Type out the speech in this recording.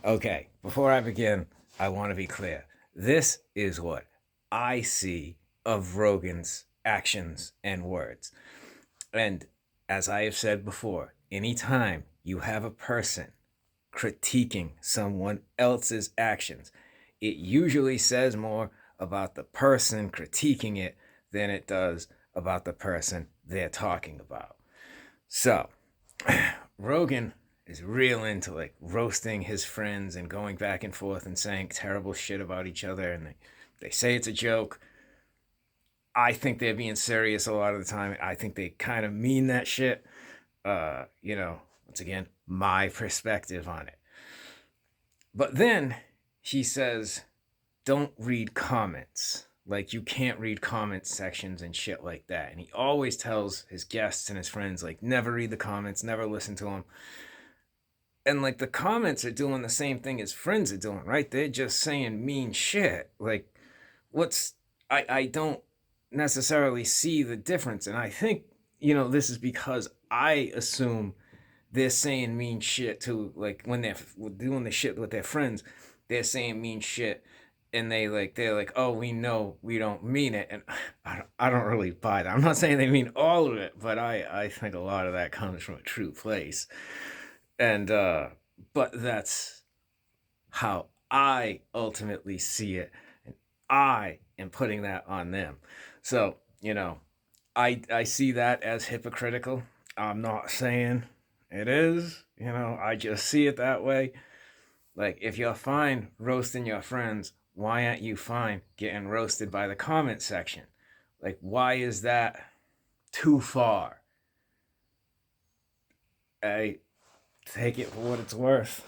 Okay, before I begin, I want to be clear. This is what I see of Rogan's actions and words. And as I have said before, anytime you have a person critiquing someone else's actions, it usually says more about the person critiquing it than it does about the person they're talking about. So, Rogan is real into like roasting his friends and going back and forth and saying terrible shit about each other, and they say it's a joke. I think they're being serious a lot of the time. I think they kind of mean that shit. Once again, my perspective on it. But then he says, don't read comments. Like, you can't read comment sections and shit like that. And he always tells his guests and his friends, like, never read the comments, never listen to them. And, like, the comments are doing the same thing as friends are doing, right? They're just saying mean shit. Like, I don't necessarily see the difference. And I think, this is because I assume they're saying mean shit to, like, when they're doing the shit with their friends, they're saying mean shit, and they're like, oh, we know we don't mean it. And I don't really buy that. I'm not saying they mean all of it, but I think a lot of that comes from a true place. And but that's how I ultimately see it, and I am putting that on them. So, I see that as hypocritical. I'm not saying it is, I just see it that way. Like, if you're fine roasting your friends, why aren't you fine getting roasted by the comment section? Like, why is that too far? I take it for what it's worth.